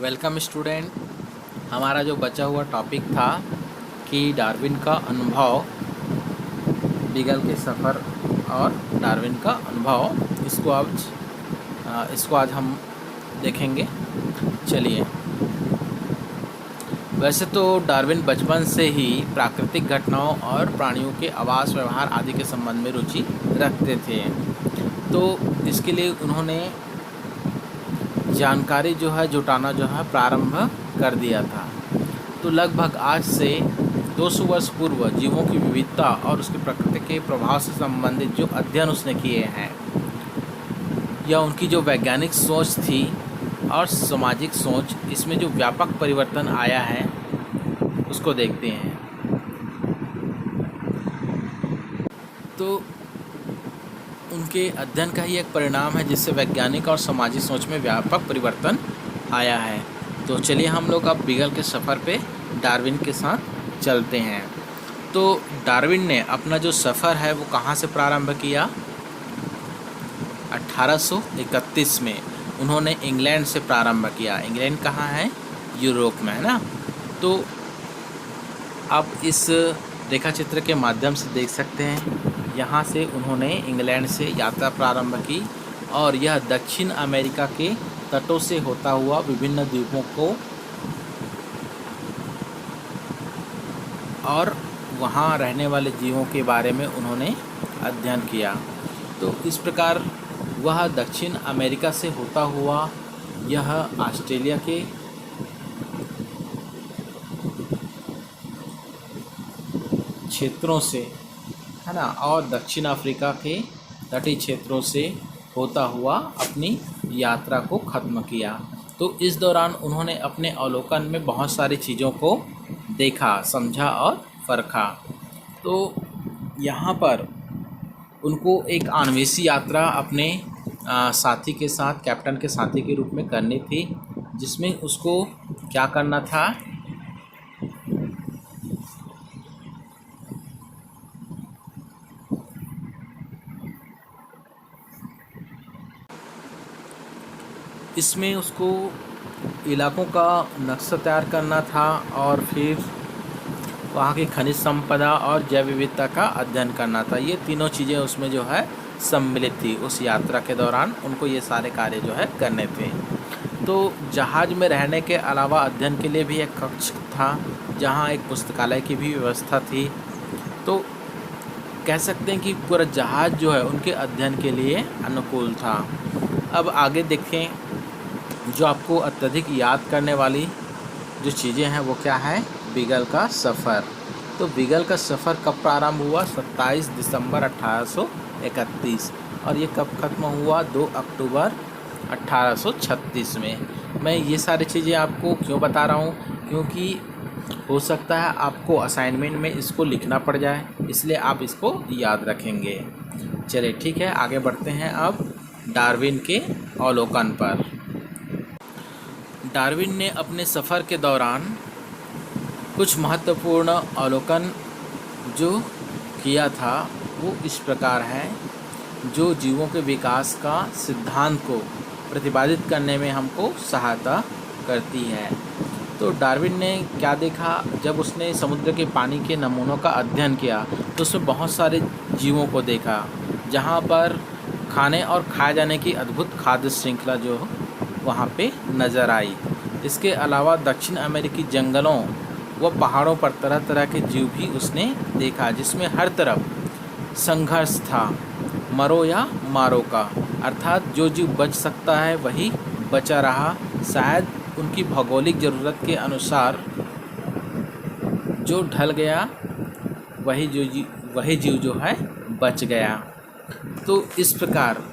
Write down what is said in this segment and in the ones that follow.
Welcome student. हमारा जो बचा हुआ टॉपिक था कि डार्विन का अनुभव, बीगल के सफ़र और डार्विन का अनुभव, इसको आज हम देखेंगे। चलिए, वैसे तो डार्विन बचपन से ही प्राकृतिक घटनाओं और प्राणियों के आवास, व्यवहार आदि के संबंध में रुचि रखते थे। तो इसके लिए उन्होंने जानकारी जुटाना प्रारंभ कर दिया था। तो लगभग आज से 200 वर्ष पूर्व जीवों की विविधता और उसकी प्रकृति के प्रभाव से संबंधित जो अध्ययन उसने किए हैं, या उनकी जो वैज्ञानिक सोच थी और सामाजिक सोच, इसमें जो व्यापक परिवर्तन आया है उसको देखते हैं। तो उनके अध्ययन का ही एक परिणाम है जिससे वैज्ञानिक और सामाजिक सोच में व्यापक परिवर्तन आया है। तो चलिए हम लोग अब बीगल के सफ़र पे डार्विन के साथ चलते हैं। तो डार्विन ने अपना जो सफ़र है वो कहाँ से प्रारंभ किया? 1831 में उन्होंने इंग्लैंड से प्रारंभ किया। इंग्लैंड कहाँ है? यूरोप में, है ना। तो आप इस रेखा चित्र के माध्यम से देख सकते हैं, यहाँ से उन्होंने इंग्लैंड से यात्रा प्रारंभ की और यह दक्षिण अमेरिका के तटों से होता हुआ विभिन्न द्वीपों को और वहाँ रहने वाले जीवों के बारे में उन्होंने अध्ययन किया। तो इस प्रकार वह दक्षिण अमेरिका से होता हुआ यह ऑस्ट्रेलिया के क्षेत्रों से, है ना, और दक्षिण अफ्रीका के तटीय क्षेत्रों से होता हुआ अपनी यात्रा को ख़त्म किया। तो इस दौरान उन्होंने अपने अवलोकन में बहुत सारी चीज़ों को देखा, समझा और परखा। तो यहाँ पर उनको एक अन्वेषी यात्रा अपने साथी के साथ, कैप्टन के साथी के रूप में करनी थी, जिसमें उसको क्या करना था? इसमें उसको इलाकों का नक्शा तैयार करना था और फिर वहाँ की खनिज संपदा और जैव विविधता का अध्ययन करना था। ये तीनों चीज़ें उसमें सम्मिलित थी। उस यात्रा के दौरान उनको ये सारे कार्य करने थे। तो जहाज़ में रहने के अलावा अध्ययन के लिए भी एक कक्ष था, जहाँ एक पुस्तकालय की भी व्यवस्था थी। तो कह सकते हैं कि पूरा जहाज़ उनके अध्ययन के लिए अनुकूल था। अब आगे देखें, जो आपको अत्यधिक याद करने वाली जो चीज़ें हैं वो क्या है? बीगल का सफ़र। तो बीगल का सफ़र कब प्रारंभ हुआ? 27 दिसंबर 1831, और ये कब ख़त्म हुआ? 2 अक्टूबर 1836 में। मैं ये सारी चीज़ें आपको क्यों बता रहा हूँ? क्योंकि हो सकता है आपको असाइनमेंट में इसको लिखना पड़ जाए, इसलिए आप इसको याद रखेंगे। चलिए ठीक है, आगे बढ़ते हैं अब डार्विन के अवलोकन पर। डार्विन ने अपने सफ़र के दौरान कुछ महत्वपूर्ण अवलोकन जो किया था वो इस प्रकार है, जो जीवों के विकास का सिद्धांत को प्रतिपादित करने में हमको सहायता करती है। तो डार्विन ने क्या देखा? जब उसने समुद्र के पानी के नमूनों का अध्ययन किया तो उसमें बहुत सारे जीवों को देखा, जहाँ पर खाने और खाए जाने की अद्भुत खाद्य श्रृंखला वहाँ पे नज़र आई। इसके अलावा दक्षिण अमेरिकी जंगलों व पहाड़ों पर तरह तरह के जीव भी उसने देखा, जिसमें हर तरफ संघर्ष था, मरो या मारो का। अर्थात जो जीव बच सकता है वही बचा रहा, शायद उनकी भौगोलिक ज़रूरत के अनुसार जो ढल गया वही जीव बच गया। तो इस प्रकार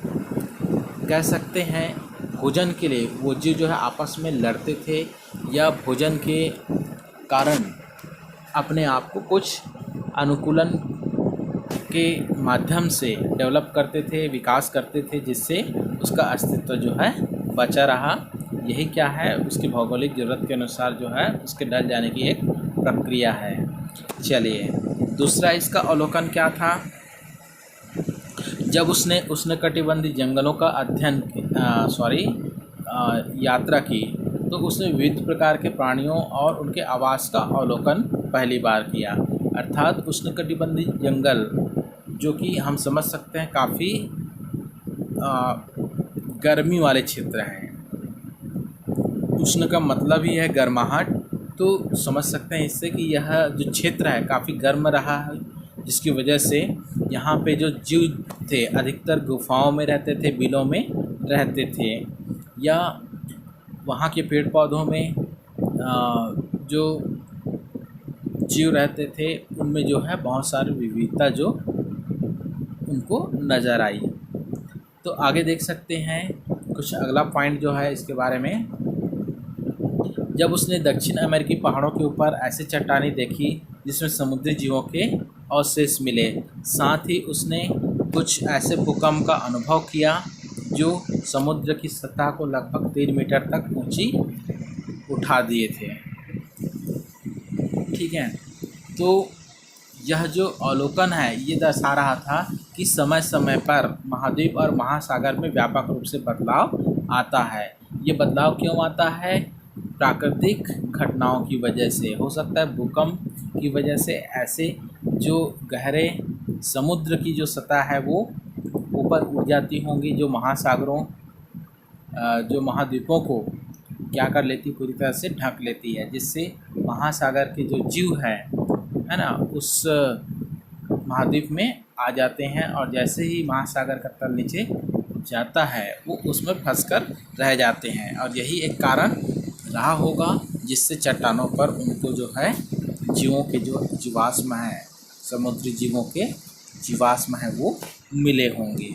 कह सकते हैं, भोजन के लिए वो जीव आपस में लड़ते थे, या भोजन के कारण अपने आप को कुछ अनुकूलन के माध्यम से डेवलप करते थे, विकास करते थे, जिससे उसका अस्तित्व बचा रहा। यही क्या है? उसकी भौगोलिक ज़रूरत के अनुसार उसके ढल जाने की एक प्रक्रिया है। चलिए, दूसरा इसका अवलोकन क्या था? जब उसने उष्णकटिबंधीय जंगलों का यात्रा की तो उसने विविध प्रकार के प्राणियों और उनके आवास का अवलोकन पहली बार किया। अर्थात उष्णकटिबंधीय जंगल, जो कि हम समझ सकते हैं काफ़ी गर्मी वाले क्षेत्र हैं। उष्ण का मतलब ही है गर्माहट, तो समझ सकते हैं इससे कि यह जो क्षेत्र है काफ़ी गर्म रहा है, जिसकी वजह से यहाँ पे जो जीव थे अधिकतर गुफाओं में रहते थे, बिलों में रहते थे, या वहाँ के पेड़ पौधों में जो जीव रहते थे उनमें जो है बहुत सारी विविधता जो उनको नज़र आई। तो आगे देख सकते हैं कुछ अगला पॉइंट जो है इसके बारे में। जब उसने दक्षिण अमेरिकी पहाड़ों के ऊपर ऐसे चट्टानें देखी जिसमें समुद्री जीवों के अवशेष मिले, साथ ही उसने कुछ ऐसे भूकंप का अनुभव किया जो समुद्र की सतह को लगभग 3 मीटर तक ऊंची उठा दिए थे। ठीक है, तो यह जो अवलोकन है ये दर्शा रहा था कि समय समय पर महाद्वीप और महासागर में व्यापक रूप से बदलाव आता है। ये बदलाव क्यों आता है? प्राकृतिक घटनाओं की वजह से। हो सकता है भूकंप की वजह से ऐसे जो गहरे समुद्र की जो सतह है वो ऊपर उठ जाती होंगी, जो महासागरों जो महाद्वीपों को क्या कर लेती, पूरी तरह से ढक लेती है, जिससे महासागर के जो जीव है ना, उस महाद्वीप में आ जाते हैं और जैसे ही महासागर का तल नीचे जाता है वो उसमें फंसकर रह जाते हैं। और यही एक कारण रहा होगा जिससे चट्टानों पर उनको जो है जीवों के जो जीवाश्म हैं, समुद्री जीवों के जीवाश्म हैं वो मिले होंगे।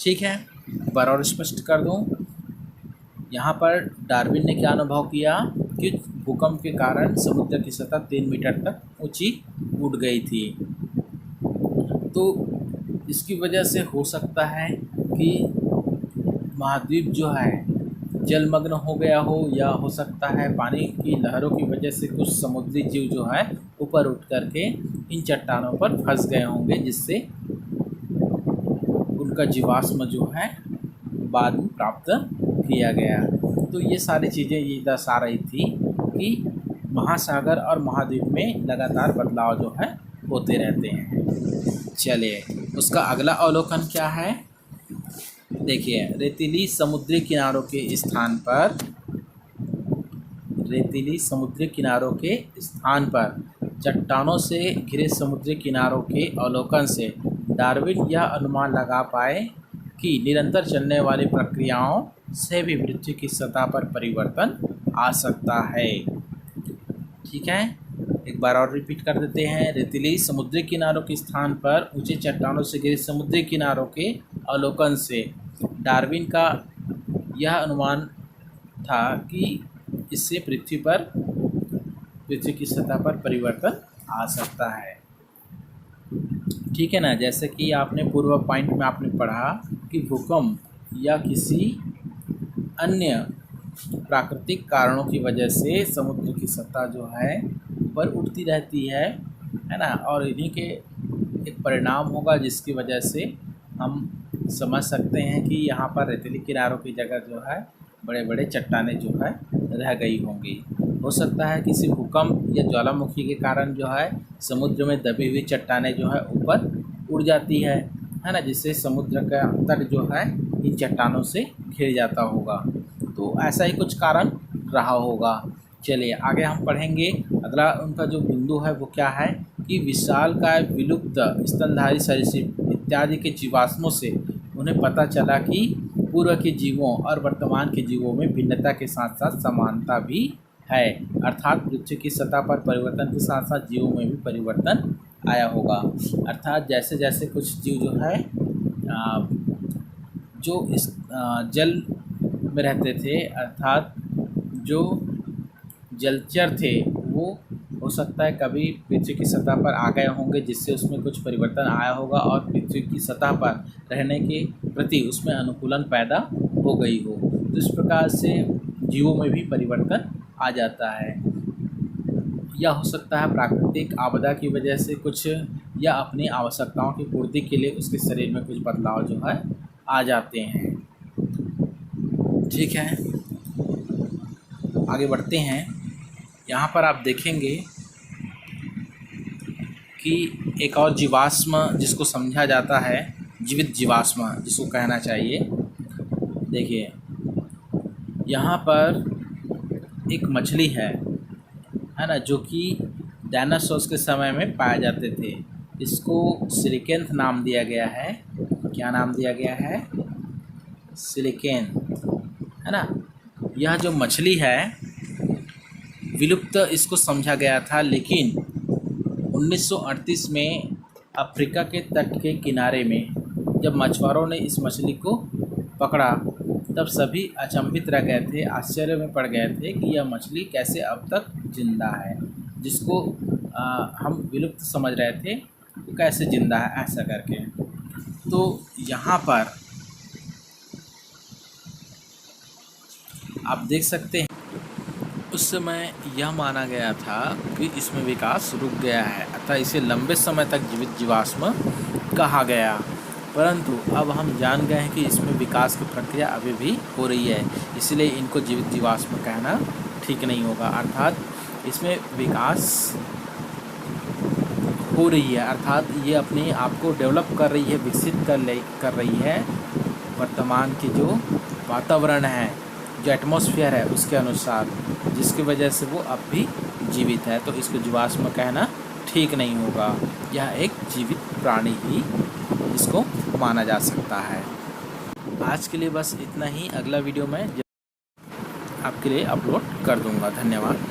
ठीक है, एक बार और स्पष्ट कर दूं, यहाँ पर डार्विन ने क्या अनुभव किया कि भूकंप के कारण समुद्र की सतह 3 मीटर तक ऊंची उठ गई थी। तो इसकी वजह से हो सकता है कि महाद्वीप जो है जलमग्न हो गया हो, या हो सकता है पानी की लहरों की वजह से कुछ समुद्री जीव जो है ऊपर उठ करके इन चट्टानों पर फंस गए होंगे, जिससे उनका जीवाश्म जो है बाद में प्राप्त किया गया। तो ये सारी चीज़ें ये दर्शा रही थी कि महासागर और महाद्वीप में लगातार बदलाव जो है होते रहते हैं। चलिए, उसका अगला अवलोकन क्या है, देखिए। रेतीली समुद्री किनारों के स्थान पर, रेतीली समुद्री किनारों के स्थान पर चट्टानों से घिरे समुद्री किनारों के अवलोकन से डार्विन यह अनुमान लगा पाए कि निरंतर चलने वाली प्रक्रियाओं से भी पृथ्वी की सतह पर परिवर्तन आ सकता है। ठीक है, एक बार और रिपीट कर देते हैं। रेतीली समुद्री किनारों के स्थान पर ऊंचे चट्टानों से घिरे समुद्री किनारों के अवलोकन से डार्विन का यह अनुमान था कि इससे पृथ्वी की सतह पर परिवर्तन आ सकता है। ठीक है ना, जैसे कि आपने पूर्व पॉइंट में आपने पढ़ा कि भूकंप या किसी अन्य प्राकृतिक कारणों की वजह से समुद्र की सतह जो है ऊपर उठती रहती है ना, और इन्हीं के एक परिणाम होगा जिसकी वजह से हम समझ सकते हैं कि यहाँ पर रेतीली किनारों की जगह जो है बड़े बड़े चट्टानें जो है रह गई होंगी। हो सकता है किसी भूकंप या ज्वालामुखी के कारण जो है समुद्र में दबी हुई चट्टानें जो है ऊपर उड़ जाती है ना, जिससे समुद्र का तट जो है इन चट्टानों से घिर जाता होगा। तो ऐसा ही कुछ कारण रहा होगा। चलिए आगे हम पढ़ेंगे। अगला उनका जो बिंदु है वो क्या है कि विशालकाय विलुप्त स्तनधारी सरीसृप इत्यादि के जीवाश्मों से उन्हें पता चला कि पूर्व के जीवों और वर्तमान के जीवों में भिन्नता के साथ साथ समानता भी है। अर्थात पृथ्वी की सतह पर परिवर्तन के साथ साथ जीवों में भी परिवर्तन आया होगा। अर्थात जैसे जैसे कुछ जीव जो है जो इस जल में रहते थे, अर्थात जो जलचर थे, वो हो सकता है कभी पृथ्वी की सतह पर आ गए होंगे, जिससे उसमें कुछ परिवर्तन आया होगा और पृथ्वी की सतह पर रहने के प्रति उसमें अनुकूलन पैदा हो गई हो। तो इस प्रकार से जीवों में भी परिवर्तन आ जाता है। या हो सकता है प्राकृतिक आपदा की वजह से कुछ, या अपनी आवश्यकताओं की पूर्ति के लिए उसके शरीर में कुछ बदलाव जो है आ जाते हैं। ठीक है, आगे बढ़ते हैं। यहाँ पर आप देखेंगे कि एक और जीवाश्म जिसको समझा जाता है, जीवित जीवाश्म जिसको कहना चाहिए। देखिए यहाँ पर एक मछली है ना, जो कि डायनासोर्स के समय में पाए जाते थे। इसको सिलिकेंथ नाम दिया गया है। क्या नाम दिया गया है? सिलिकेंथ, है ना। यह जो मछली है विलुप्त इसको समझा गया था, लेकिन 1938 में अफ्रीका के तट के किनारे में जब मछुआरों ने इस मछली को पकड़ा तब सभी अचंभित रह गए थे, आश्चर्य में पड़ गए थे कि यह मछली कैसे अब तक जिंदा है, जिसको हम विलुप्त समझ रहे थे वो कैसे जिंदा है ऐसा करके। तो यहाँ पर आप देख सकते हैं उस समय यह माना गया था कि इसमें विकास रुक गया है, अतः इसे लंबे समय तक जीवित जीवाश्म कहा गया। परंतु अब हम जान गए हैं कि इसमें विकास की प्रक्रिया अभी भी हो रही है, इसलिए इनको जीवित जीवाश्म कहना ठीक नहीं होगा। अर्थात इसमें विकास हो रही है, अर्थात ये अपने आप को डेवलप कर रही है, विकसित कर रही है वर्तमान की जो वातावरण है, जो एटमॉस्फेयर है उसके अनुसार, जिसकी वजह से वो अब भी जीवित है। तो इसको जीवाश्म कहना ठीक नहीं होगा। यह एक जीवित प्राणी ही इसको माना जा सकता है। आज के लिए बस इतना ही। अगला वीडियो मैं आपके लिए अपलोड कर दूंगा। धन्यवाद।